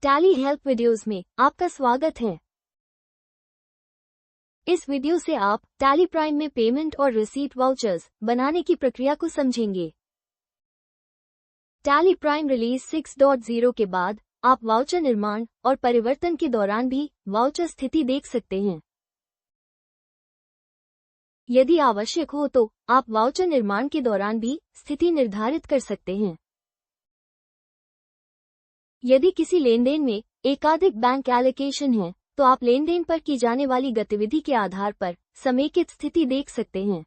Tally help videos में आपका स्वागत है। इस वीडियो से आप टैली प्राइम में पेमेंट और रिसीट वाउचर्स बनाने की प्रक्रिया को समझेंगे। टैली प्राइम रिलीज 6.0 के बाद आप वाउचर निर्माण और परिवर्तन के दौरान भी वाउचर स्थिति देख सकते हैं। यदि आवश्यक हो तो आप वाउचर निर्माण के दौरान भी स्थिति निर्धारित कर सकते हैं। यदि किसी लेनदेन में एकाधिक बैंक एलोकेशन है तो आप लेनदेन पर की जाने वाली गतिविधि के आधार पर समेकित स्थिति देख सकते हैं।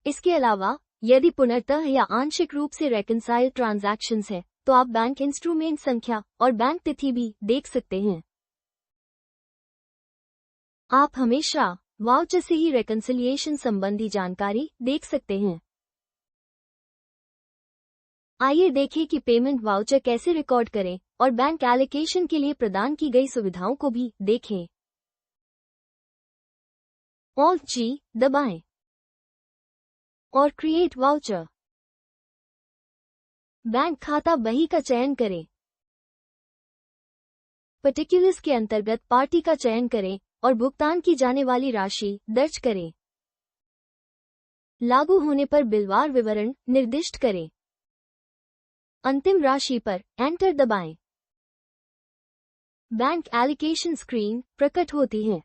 इसके अलावा यदि पुनर्तः या आंशिक रूप से रेकंसाइल ट्रांजैक्शंस है तो आप बैंक इंस्ट्रूमेंट संख्या और बैंक तिथि भी देख सकते हैं। आप हमेशा वाउचर से ही रेकंसिलिएशन संबंधी जानकारी देख सकते हैं। आइए देखें कि पेमेंट वाउचर कैसे रिकॉर्ड करें और बैंक एलोकेशन के लिए प्रदान की गई सुविधाओं को भी देखें। Alt+G दबाएं और क्रिएट वाउचर। बैंक खाता बही का चयन करें। पर्टिकुलर्स के अंतर्गत पार्टी का चयन करें और भुगतान की जाने वाली राशि दर्ज करें। लागू होने पर बिलवार विवरण निर्दिष्ट करें। अंतिम राशि पर एंटर दबाएं। बैंक एलोकेशन स्क्रीन प्रकट होती है।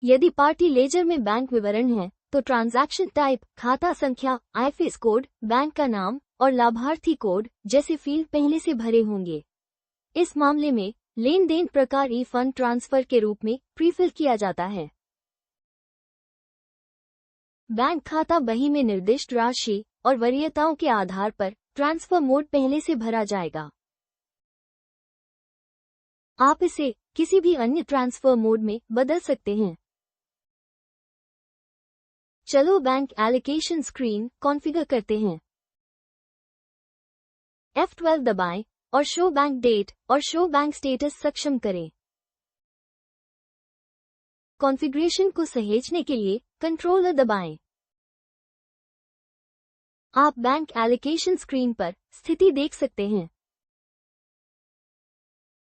यदि पार्टी लेजर में बैंक विवरण है तो ट्रांजैक्शन टाइप, खाता संख्या, आईएफएस कोड, बैंक का नाम और लाभार्थी कोड जैसे फील्ड पहले से भरे होंगे। इस मामले में लेन देन प्रकार ई फंड ट्रांसफर के रूप में प्रीफिल किया जाता है। बैंक खाता बही में निर्दिष्ट राशि और वरीयताओं के आधार पर ट्रांसफर मोड पहले से भरा जाएगा। आप इसे किसी भी अन्य ट्रांसफर मोड में बदल सकते हैं। चलो बैंक एलोकेशन स्क्रीन कॉन्फ़िगर करते हैं। F12 दबाएं और शो बैंक डेट और शो बैंक स्टेटस सक्षम करें। कॉन्फ़िगरेशन को सहेजने के लिए कंट्रोलर दबाएं। आप बैंक एलोकेशन स्क्रीन पर स्थिति देख सकते हैं।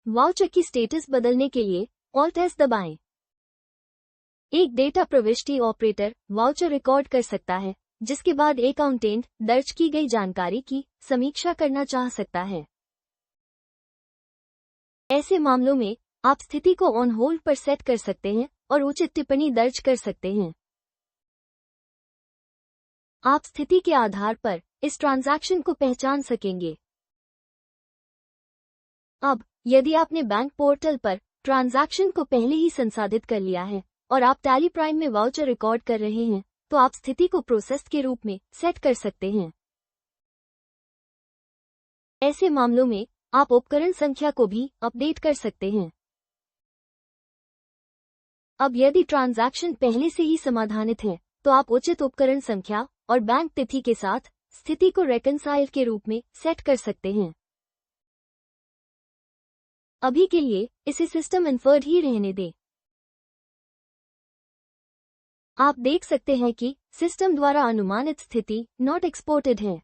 वाउचर की स्टेटस बदलने के लिए Alt+S दबाएं। एक डेटा प्रविष्टि ऑपरेटर वाउचर रिकॉर्ड कर सकता है, जिसके बाद अकाउंटेंट दर्ज की गई जानकारी की समीक्षा करना चाह सकता है। ऐसे मामलों में आप स्थिति को ऑन होल्ड पर सेट कर सकते हैं और उचित टिप्पणी दर्ज कर सकते हैं। आप स्थिति के आधार पर इस ट्रांजैक्शन को पहचान सकेंगे। अब यदि आपने बैंक पोर्टल पर ट्रांजैक्शन को पहले ही संसाधित कर लिया है और आप टैली प्राइम में वाउचर रिकॉर्ड कर रहे हैं तो आप स्थिति को प्रोसेस्ड के रूप में सेट कर सकते हैं। ऐसे मामलों में आप उपकरण संख्या को भी अपडेट कर सकते हैं। अब यदि ट्रांजैक्शन पहले से ही समाधानित है तो आप उचित उपकरण संख्या और बैंक तिथि के साथ स्थिति को रेकंसाइल के रूप में सेट कर सकते हैं। अभी के लिए इसे सिस्टम इन्फर्ड ही रहने दें। आप देख सकते हैं कि सिस्टम द्वारा अनुमानित स्थिति नॉट एक्सपोर्टेड है।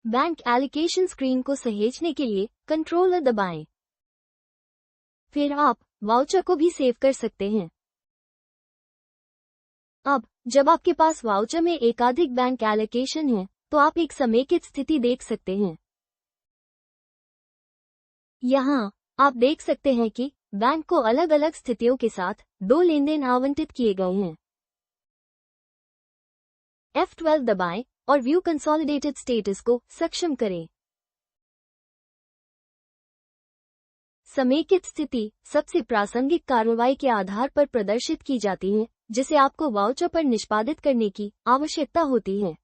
बैंक एलोकेशन स्क्रीन को सहेजने के लिए कंट्रोलर दबाएं। फिर आप वाउचर को भी सेव कर सकते हैं। अब जब आपके पास वाउचर में एकाधिक बैंक एलोकेशन है तो आप एक समेकित स्थिति देख सकते हैं। यहाँ आप देख सकते हैं कि बैंक को अलग अलग स्थितियों के साथ 2 लेनदेन आवंटित किए गए हैं। F12 दबाएं और व्यू कंसोलिडेटेड स्टेटस को सक्षम करें। समेकित स्थिति सबसे प्रासंगिक कार्रवाई के आधार पर प्रदर्शित की जाती है, जिसे आपको वाउचर पर निष्पादित करने की आवश्यकता होती है।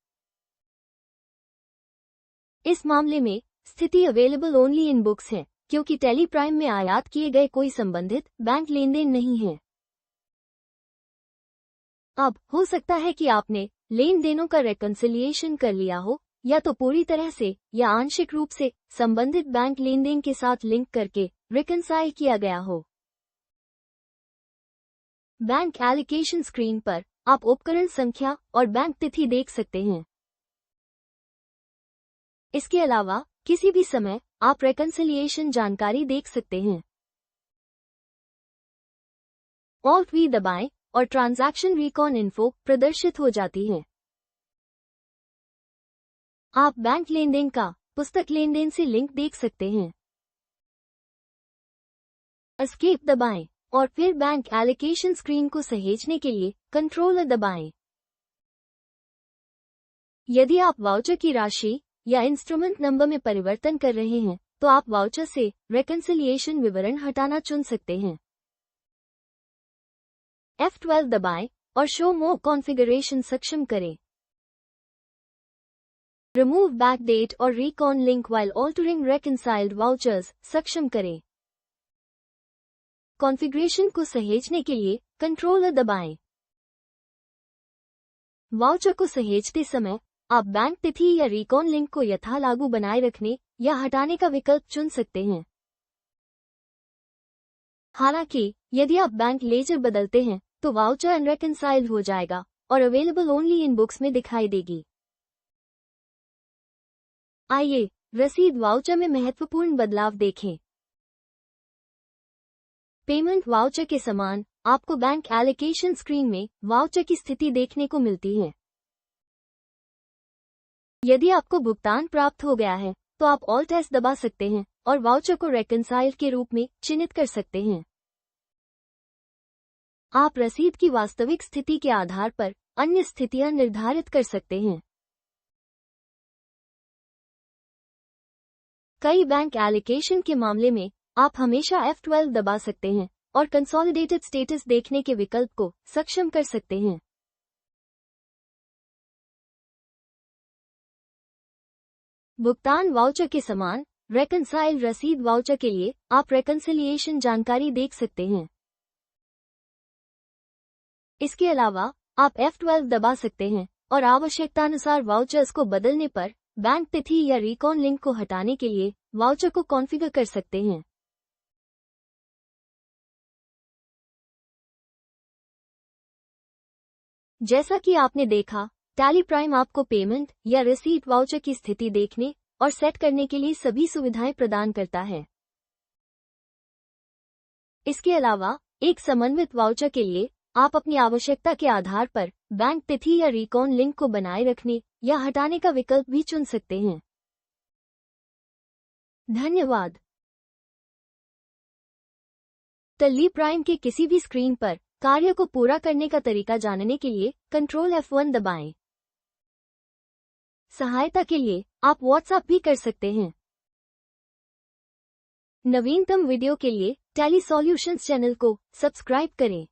इस मामले में स्थिति अवेलेबल ओनली इन बुक्स है, क्योंकि टैली प्राइम में आयात किए गए कोई संबंधित बैंक लेनदेन नहीं है। अब हो सकता है कि आपने लेन देनों का रेकंसिलिएशन कर लिया हो, या तो पूरी तरह से या आंशिक रूप से संबंधित बैंक लेनदेन के साथ लिंक करके रिकंसाइल किया गया हो। बैंक एलोकेशन स्क्रीन पर आप उपकरण संख्या और बैंक तिथि देख सकते हैं। इसके अलावा किसी भी समय आप रेकन्सिलिएशन जानकारी देख सकते हैं। ऑल्ट वी दबाएं और ट्रांजैक्शन रिकॉन इन्फो प्रदर्शित हो जाती है। आप बैंक लेनदेन का पुस्तक लेनदेन से लिंक देख सकते हैं। एस्केप दबाएं और फिर बैंक एलोकेशन स्क्रीन को सहेजने के लिए कंट्रोलर दबाएं। यदि आप वाउचर की राशि या इंस्ट्रूमेंट नंबर में परिवर्तन कर रहे हैं तो आप वाउचर से रेकन्सिलिएशन विवरण हटाना चुन सकते हैं। F12 दबाएं और शो मोर कॉन्फ़िगरेशन सक्षम करें। रिमूव बैक डेट और recon link while altering reconciled vouchers सक्षम करें। कॉन्फ़िगरेशन को सहेजने के लिए कंट्रोलर दबाएं। वाउचर को सहेजते समय आप बैंक तिथि या रिकॉन लिंक को यथा लागू बनाए रखने या हटाने का विकल्प चुन सकते हैं। हालांकि यदि आप बैंक लेजर बदलते हैं तो वाउचर अनरेकन्साइल्ड हो जाएगा और अवेलेबल ओनली इन बुक्स में दिखाई देगी। आइए रसीद वाउचर में महत्वपूर्ण बदलाव देखें। पेमेंट वाउचर के समान आपको बैंक एलोकेशन स्क्रीन में वाउचर की स्थिति देखने को मिलती है। यदि आपको भुगतान प्राप्त हो गया है तो आप ऑल्ट एस दबा सकते हैं और वाउचर को रेकन्साइल्ड के रूप में चिन्हित कर सकते हैं। आप रसीद की वास्तविक स्थिति के आधार पर अन्य स्थितियां निर्धारित कर सकते हैं। कई बैंक एलोकेशन के मामले में आप हमेशा F12 दबा सकते हैं और कंसोलिडेटेड स्टेटस देखने के विकल्प को सक्षम कर सकते हैं। भुगतान वाउचर के समान रेकन्साइल्ड रसीद वाउचर के लिए आप रेकन्सिलिएशन जानकारी देख सकते हैं। इसके अलावा आप F12 दबा सकते हैं और आवश्यकतानुसार वाउचर्स को बदलने पर बैंक तिथि या रिकॉन लिंक को हटाने के लिए वाउचर को कॉन्फ़िगर कर सकते हैं। जैसा कि आपने देखा, टैली प्राइम आपको पेमेंट या रिसीट वाउचर की स्थिति देखने और सेट करने के लिए सभी सुविधाएं प्रदान करता है। इसके अलावा एक समन्वित वाउचर के लिए आप अपनी आवश्यकता के आधार पर बैंक तिथि या रिकॉन लिंक को बनाए रखने या हटाने का विकल्प भी चुन सकते हैं। धन्यवाद। टैली प्राइम के किसी भी स्क्रीन पर कार्य को पूरा करने का तरीका जानने के लिए कंट्रोल F1 दबाएं। सहायता के लिए आप व्हाट्सएप भी कर सकते हैं। नवीनतम वीडियो के लिए टैली सॉल्यूशंस चैनल को सब्सक्राइब करें।